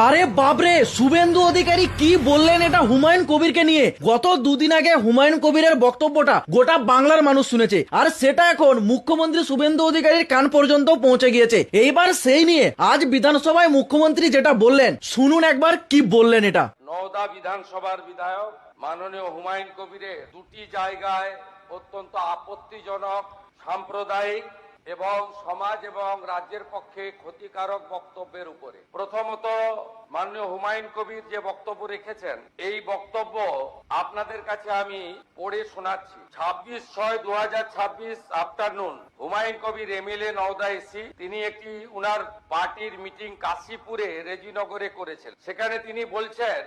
আরে বাপরে, শুভেন্দু অধিকারী কি বললেন এটা হুমায়ুন কবিরকে নিয়ে। গত দুদিন আগে হুমায়ুন কবিরের বক্তব্যটা গোটা বাংলার মানুষ শুনেছে, আর সেটা এখন মুখ্যমন্ত্রী শুভেন্দু অধিকারীর কান পর্যন্ত পৌঁছে গিয়েছে। এইবার সেই নিয়ে আজ বিধানসভায় মুখ্যমন্ত্রী যেটা বললেন, শুনুন একবার কি বললেন এটা। নওদা বিধানসভার বিধায়ক মাননীয় হুমায়ুন কবিরের দুটি জায়গায় অত্যন্ত আপত্তিজনক, সাম্প্রদায়িক এবং সমাজ এবং রাজ্যের পক্ষে ক্ষতিকারক বক্তব্যের উপরে। প্রথমত, মাননীয় হুমায়ুন কবির যে বক্তব্য রেখেছেন, এই বক্তব্য আপনাদের কাছে আমি পড়ে শোনাচ্ছি। 26/6/2026 afternoon Humayun Kabir MLA Nowda AC, তিনি একটি উনার পার্টির মিটিং কাশীপুরে রেজিনগরে করেছেন। সেখানে তিনি বলছেন,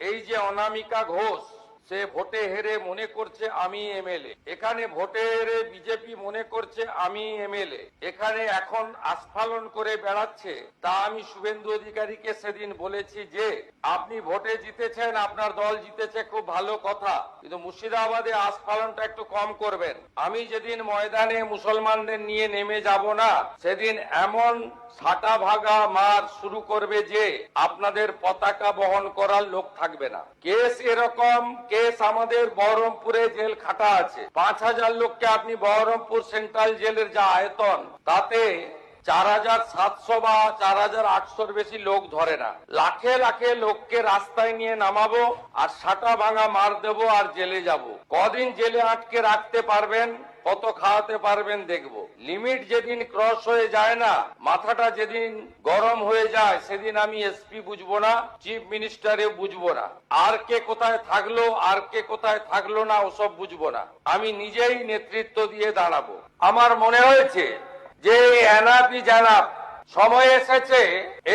এই যে অনামিকা ঘোষ সে ভোটে হেরে মনে করছে আমি এমএলএ, এখানে ভোটে হেরে বিজেপি মনে করছে আমি এমএলএ, এখানে এখন আস্ফালন করে বেড়াচ্ছে। তা আমি শুভেন্দু অধিকারীকে সেদিন বলেছি যে আপনি ভোটে জিতেছেন, আপনার দল জিতেছে, খুব ভালো কথা, কিন্তু মুর্শিদাবাদে আস্ফালনটা একটু কম করবেন। আমি যেদিন ময়দানে মুসলমানদের নিয়ে নেমে যাব না, সেদিন এমন ছাটা ভাগা মার শুরু করবে যে আপনাদের পতাকা বহন করার লোক থাকবে না। কেস এরকম কেস আমাদের বহরমপুরে জেল খাটা আছে। 5,000 লোককে আপনি বহরমপুর সেন্ট্রাল জেলের যা আয়তন, তাতে 4,700 বা 4,800 বেশি লোক ধরে না। লাখে লাখে লোককে রাস্তায় নিয়ে নামাবো আর সাটা ভাঙা মার দেবো আর জেলে যাব। কদিন জেলে আটকে রাখতে পারবেন, কত খাওয়াতে পারবেন দেখবো। লিমিট যেদিন ক্রস হয়ে যায় না, মাথাটা যেদিন গরম হয়ে যায়, সেদিন আমি এসপি বুঝবো না, চিফ মিনিস্টারে বুঝবো না, আর কে কোথায় থাকলো আর কে কোথায় থাকলো না ওসব বুঝবো না। আমি নিজেই নেতৃত্ব দিয়ে দাঁড়াবো। আমার মনে হয়েছে যে এনাফি জানাব, সময় এসেছে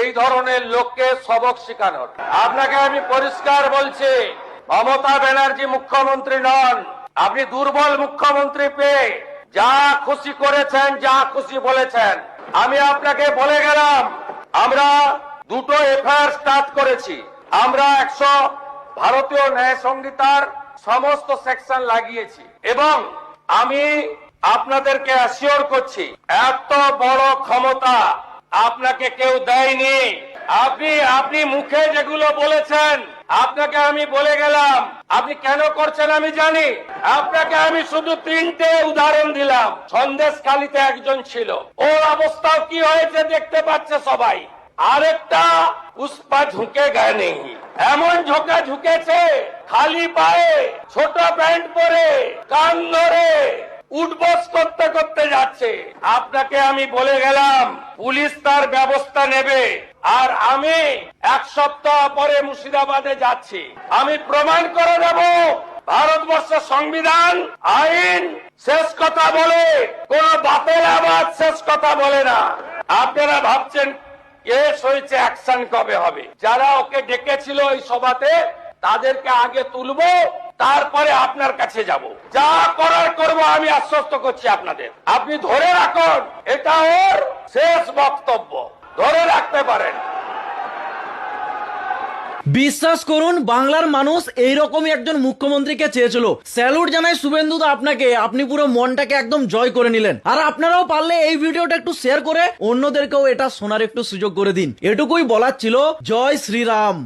এই ধরনের লোককে সবক শেখানোর। আপনাকে আমি পরিষ্কার বলছি, মমতা ব্যানার্জি মুখ্যমন্ত্রী নন। আপনি দুর্বল মুখ্যমন্ত্রী পেয়ে যা খুশি করেছেন, যা খুশি বলেছেন। আমি আপনাকে বলে গেলাম, আমরা দুটো এফআইআর স্টার্ট করেছি। আমরা 100 ভারতীয় ন্যায় সংহিতার সমস্ত সেকশন লাগিয়েছি এবং আমি আপনাদেরকে অ্যাসিওর করছি, এত বড় ক্ষমতা আপনাকে কেউ দেয়নি। আপনি মুখে যেগুলো বলেছেন, আপনাকে আমি বলে গেলাম, আপনি কেন করছেন আমি জানি। আপনাকে আমি শুধু 3টে উদাহরণ দিলাম। সন্দেশখালীতে একজন ছিল, ওর অবস্থাও কি হয়েছে দেখতে পাচ্ছে সবাই। আরেকটা পুষ্পা ঝুঁকে গায়ে নেই, এমন ঝোঁকা ঝুঁকেছে, খালি পায়ে ছোট প্যান্ট পরে কান ধরে উঠবস করতে করতে যাচ্ছে। আপনাকে আমি বলে গেলাম, পুলিশ তার ব্যবস্থা নেবে। আর আমি 1 সপ্তাহ পরে মুর্শিদাবাদে যাচ্ছি, আমি প্রমাণ করে দেব ভারতবর্ষের সংবিধান আইন শেষ কথা বলে, কোন বাতেল আবাদ শেষ কথা বলে না। আপনারা ভাবছেন কেস হয়েছে, অ্যাকশন কবে হবে? যারা ওকে ডেকেছিল এই সভাতে, তাদেরকে আগে তুলবো, তারপরে আপনার কাছে যাব। যা করার করব, আমি আশ্বস্ত করছি আপনাদের। আপনি ধরে রাখুন, এটা ওর শেষ বক্তব্য, ধরে রাখতে পারেন। বিশ্বাস করুন, বাংলার মানুষ এইরকমই একজন মুখ্যমন্ত্রীকে চেয়েছিল। স্যালুট জানাই শুভেন্দু দা আপনাকে, আপনি পুরো মনটাকে একদম জয় করে নিলেন। আর আপনারাও পারলে এই ভিডিওটা একটু শেয়ার করে অন্যদেরকেও এটা শোনার একটু সুযোগ করে দিন। এটুকুই বলার ছিল। জয় শ্রীরাম।